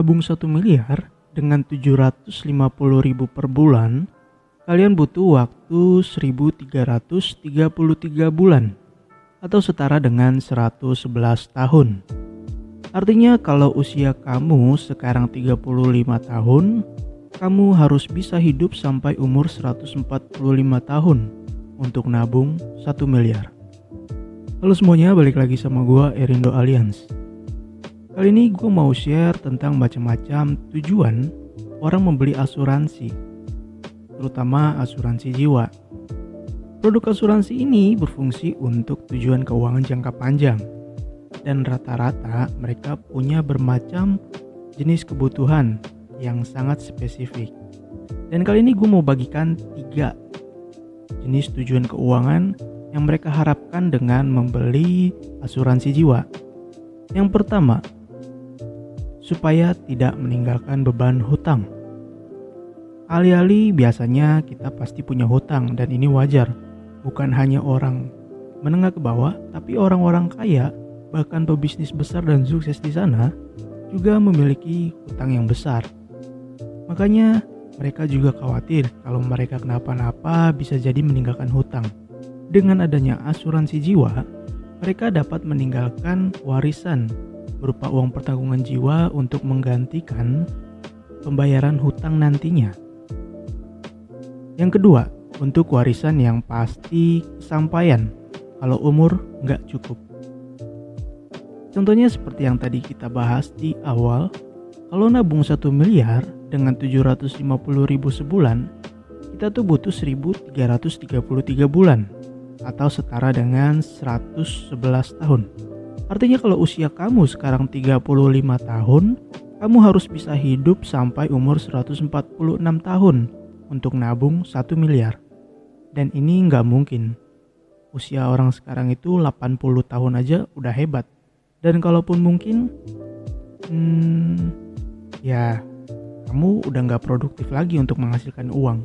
Tabung 1 miliar dengan 750.000 per bulan, kalian butuh waktu 1333 bulan atau setara dengan 111 tahun. Artinya kalau usia kamu sekarang 35 tahun, kamu harus bisa hidup sampai umur 145 tahun untuk nabung 1 miliar. Halo semuanya, balik lagi sama gua Erindo Alians. Kali ini gue mau share tentang macam-macam tujuan orang membeli asuransi, terutama asuransi jiwa. Produk asuransi ini berfungsi untuk tujuan keuangan jangka panjang, dan rata-rata mereka punya bermacam jenis kebutuhan yang sangat spesifik. Dan kali ini gue mau bagikan 3 jenis tujuan keuangan yang mereka harapkan dengan membeli asuransi jiwa. Yang pertama, supaya tidak meninggalkan beban hutang. Alih-alih biasanya kita pasti punya hutang, dan ini wajar. Bukan hanya orang menengah ke bawah, tapi orang-orang kaya, bahkan pebisnis besar dan sukses di sana juga memiliki hutang yang besar. Makanya mereka juga khawatir kalau mereka kenapa-napa bisa jadi meninggalkan hutang. Dengan adanya asuransi jiwa, mereka dapat meninggalkan warisan berupa uang pertanggungan jiwa untuk menggantikan pembayaran hutang nantinya. Yang kedua, untuk warisan yang pasti kesampaian kalau umur nggak cukup. Contohnya seperti yang tadi kita bahas di awal, kalau nabung 1 miliar dengan 750.000 sebulan, kita tuh butuh 1333 bulan atau setara dengan 111 tahun. Artinya kalau usia kamu sekarang 35 tahun, kamu harus bisa hidup sampai umur 146 tahun untuk nabung 1 miliar. Dan ini nggak mungkin. Usia orang sekarang itu 80 tahun aja udah hebat. Dan kalaupun mungkin, ya kamu udah nggak produktif lagi untuk menghasilkan uang.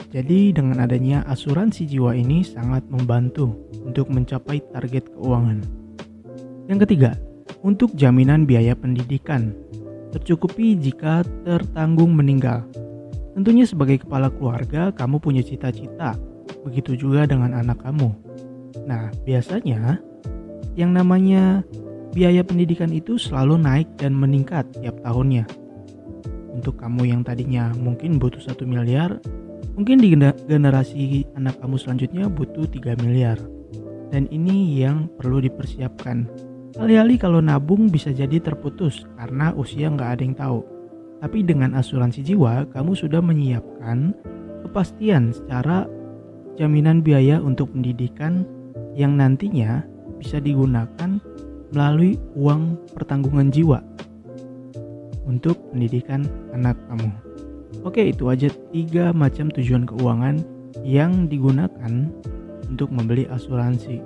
Jadi dengan adanya asuransi jiwa ini sangat membantu untuk mencapai target keuangan. Yang ketiga, untuk jaminan biaya pendidikan, tercukupi jika tertanggung meninggal. Tentunya sebagai kepala keluarga, kamu punya cita-cita, begitu juga dengan anak kamu. Nah, biasanya yang namanya biaya pendidikan itu selalu naik dan meningkat tiap tahunnya. Untuk kamu yang tadinya mungkin butuh 1 miliar, mungkin di generasi anak kamu selanjutnya butuh 3 miliar. Dan ini yang perlu dipersiapkan. Alih-alih kalau nabung bisa jadi terputus karena usia nggak ada yang tahu. Tapi dengan asuransi jiwa, kamu sudah menyiapkan kepastian secara jaminan biaya untuk pendidikan yang nantinya bisa digunakan melalui uang pertanggungan jiwa untuk pendidikan anak kamu. Oke, itu aja 3 macam tujuan keuangan yang digunakan untuk membeli asuransi.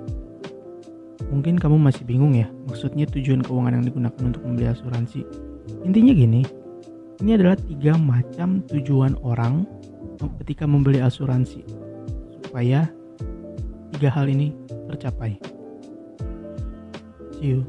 Mungkin kamu masih bingung ya, maksudnya tujuan keuangan yang digunakan untuk membeli asuransi. Intinya gini, ini adalah 3 macam tujuan orang ketika membeli asuransi, supaya 3 hal ini tercapai. See you.